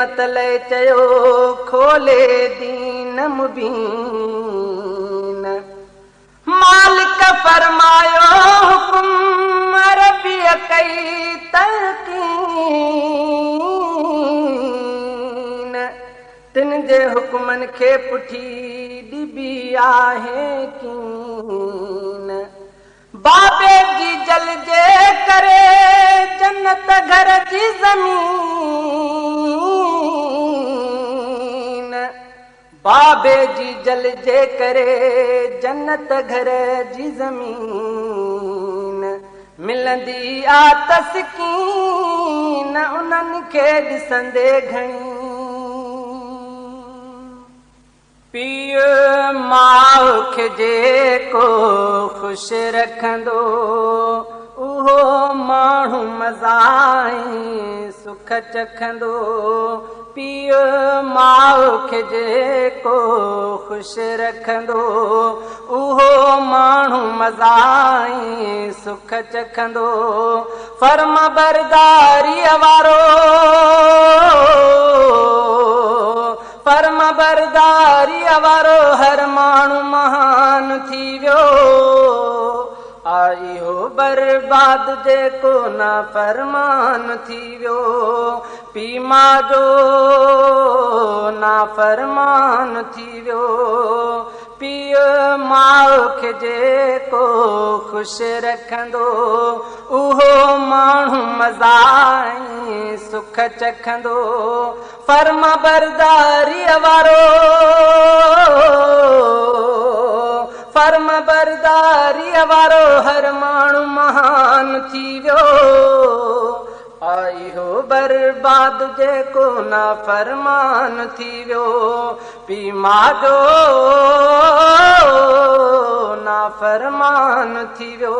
मतले चयो खोले दीन मुबीन। मालिक फरमायो हुकुम रबिय कई तलकीन। तिन जे हुकुमन खे पुठी डिबी आहे कीन। बाबे जी जल जे करे जन्नत घर जी ज़मीन। बाबे जी जल जे करे जन्नत घर जी ज़मीन। मिलंदी आ तस्कीन उन्हनि खे ॾिसंदे घणी। पीउ माउ खे जेको ख़ुशि रखंदो उहो माण्हू मज़ाई सुख चखंदो। पीउ माउ खे जेको ख़ुशि रखंदो उहो माण्हू मज़ाई सुख चखंदो। फर्म बरदारीअ वारो फर्म बरदारीअ वारो हर माण्हू महान थी वियो। इहो बर्बाद जेको ना फरमान थी वियो। पीउ माउ जो ना फरमान थी वियो। पीउ माउ खे जेको ख़ुशि रखंदो उहो माण्हू मज़ाई सुख चखंदो। फर्म बरदारीअ वारो फर्म बरदारीअ वारो हर माण्हू महान थी वियो। इहो बर्बाद जेको ना फरमान थी वियो। पीउ माउ जो ना फरमान थी वियो।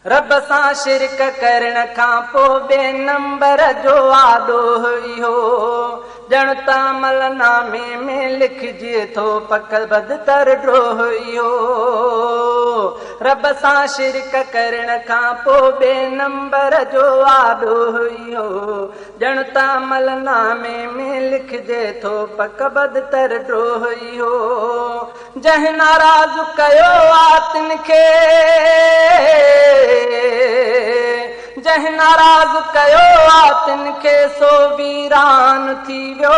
रब सां शिरक करण खां पोइ ॿिए नंबर जो वादो इहो ॼण त अमलनामे में लिखिजे थो पक बदतर ड्रोह इहो। रब सां शिरक करण खां पोइ ॿिए नंबर जो वादो इहो ॼण त अमलनामे में लिखिजे थो पक बदतर ड्रोह इहो। जंहिं नाराज़ कयो आतिन खे जंहिं नाराज़ कयो आतिन खे सो वीरान थी वियो।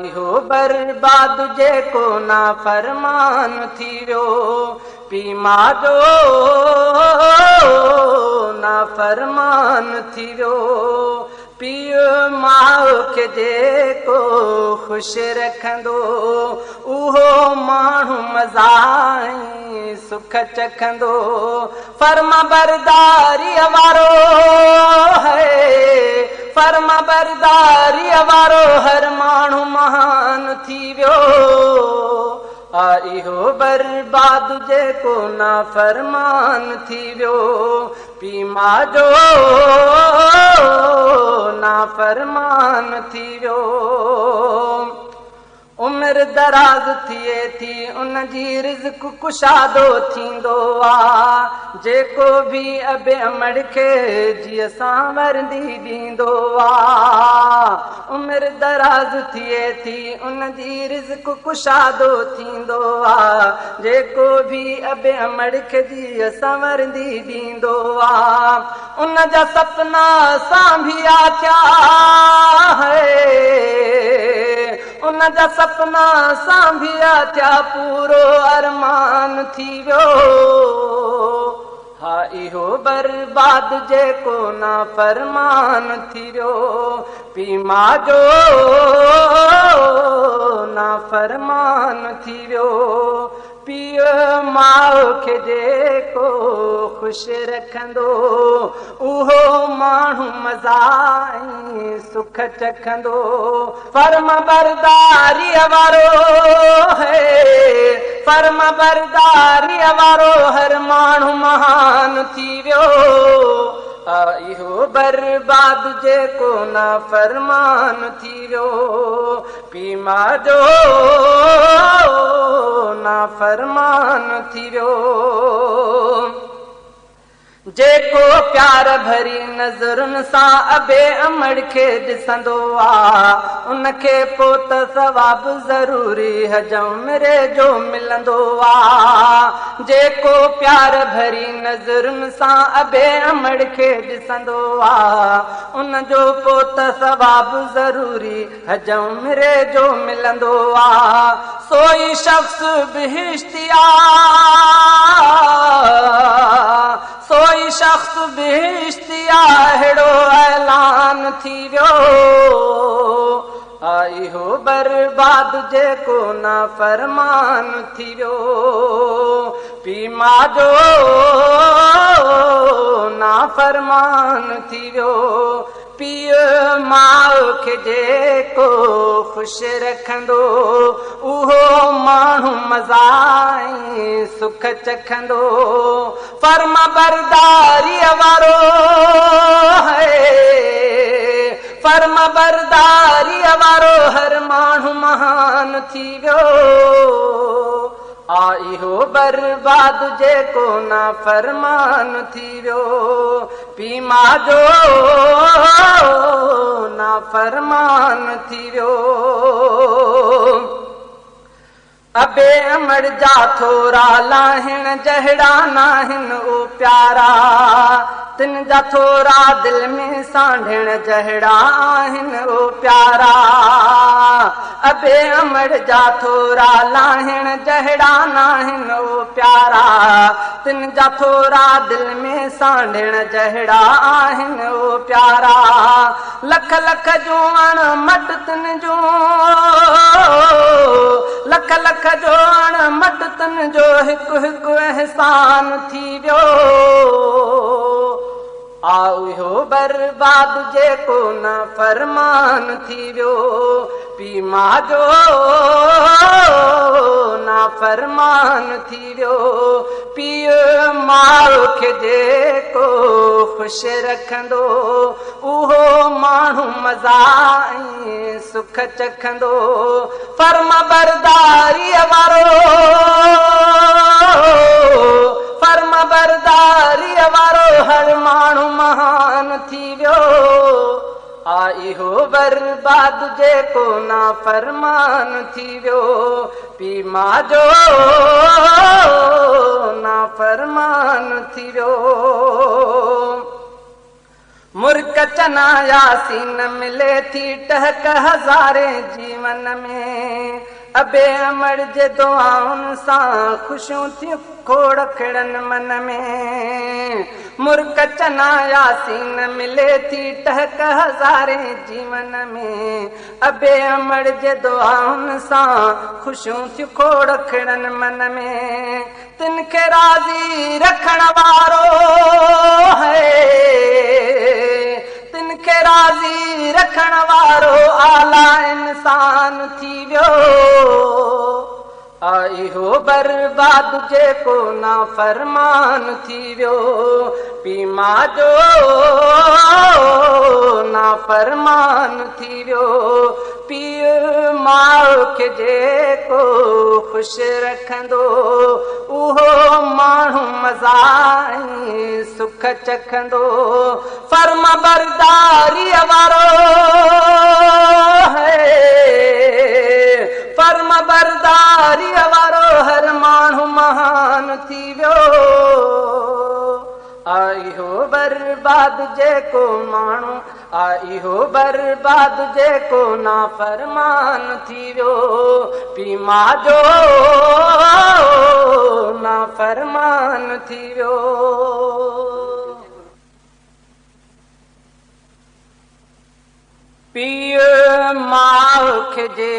इहो बर्बाद जेको ना फरमान थी वियो। पीउ माउ जो ना फरमान थी वियो। पीउ माउ खे जेको ख़ुशि रखंदो उहो माण्हू मज़ाई सुख चखंदो। फर्म बरदारीअ वारो है फर्म बरदारीअ वारो हर माण्हू महान थी वियो। इहो बर्बाद जेको ना फरमान थी वियो। पीउ माउ जो ना फरमान थी वियो। उमिरि दराज़ थिए थी उन जी रिज़्क़ कुशादो थींदो आहे। जेको बि अबे अमड़ खे जीअं सां वरंदी ॾींदो आहे। उमिरि दराज़ थिए थी उन जी रिज़्क़ कुशादो थींदो आहे। जेको बि अबे अमड़ खे जीअं सां वरंदी ॾींदो आहे। उन जा सपना सांभिया थिया है उन जा सपना सांभिया थिया पूरो अरमान थी वियो। इहो बर्बाद जेको ना फरमान थी वियो। पीउ माउ जो ना फरमान थी वियो। पीउ माउ खे जेको ख़ुशि रखंदो उहो माण्हू मज़ाई सुख चखंदो। फर्म बरदारीअ वारो है फर्म बरदारीअ वारो हर माण्हू महान थी वियो। इहो बर्बाद जेको ना फरमान थी वियो। पीउ माउ जो ना फरमान थी वियो। जेको प्यार भरी नज़रुनि सां अबे अमड़ खे ॾिसंदो आहे उनखे पोइ त सवाबु ज़रूरी हजमरे जो मिलंदो आहे। जेको प्यार भरी नज़रुनि सां अबे अमड़ खे ॾिसंदो आहे उनजो पोइ त सवाबु ज़रूरी हजमरे जो मिलंदो आहे। सोई शख़्स बिहिश्तिया सोई शख़्स बिहिश्तिया अहिड़ो ऐलान थी वियो आई हो बर्बाद जेको ना फरमान थी वियो। पी मां जो ना फरमान थी वियो। पीउ माउ खे जेको ख़ुशि रखंदो उहो माण्हू मज़ा सुख चखंदो। फर्मा बरदारीअ वारो है फर्मा बरदारीअ वारो हर माण्हू महान थी वियो आई हो बर्बाद जेको ना फरमान थी वियो। पी मां जो ना फरमान थी वियो। अबे अमड़ जा थोरा लाहिण जहिड़ा नाहिन ओ प्यारा तिन जा थोरा दिल में सांढण जहिड़ा आहिन ओ प्यारा। अबे अमड़ जा थोरा लाहिण जहिड़ा नाहिन ओ प्यारा तिन जा थोरा दिल में सांढण जहिड़ा आहिन ओ प्यारा। लख लख जूं अण मट तिन जूं लख लख जो अण मट तिन जो हिकु हिकु एहसान थी वियो आओ हो बर्बाद जेको ना फरमान थी वियो। पी मां जो ना फरमान थी वियो। पीउ माउ खे जेको ख़ुशि रखंदो उहो माण्हू मज़ा सुख चखंदो। फर्मा बरदारीअ वारो फर्मा बरदारीअ वारो हर माण्हू महान थी वियो आई हो बर्बाद जेको ना फरमान थी वियो। पी मां जो ना फरमान थी वियो। मुर्क चना यासीन मिले थी टहक हज़ारे जीवन में अबे अमड़ जे दुआउनि सां ख़ुशियूं थियूं खोड़ खिड़नि मन में। मुर्क चना यासीन मिले थी टहक हज़ारे जीवन में अबे अमड़ जे दुआउनि सां ख़ुशियूं थियूं खोड़ खिड़नि मन में। तिन खे राज़ी रखण वारो है तिन खे राज़ी रखण वारो आला इंसान थी वियो आई हो बर्बाद जेको ना फरमान थी वियो। पी मां जो ना फरमान थी वियो। पीउ माउ खे जेको ख़ुशि रखंदो उहो माण्हू मज़ा सुख चखंदो। फर्मा बरदारीअ वारो है फर्मा बरदारीअ वारो हर माण्हू महान थी वियो आई हो बर्बाद जेको माण्हू आई हो बर्बाद जेको ना फरमान थी वियो। पी मां जो ना फरमान थी वियो। पीउ माउ खे जे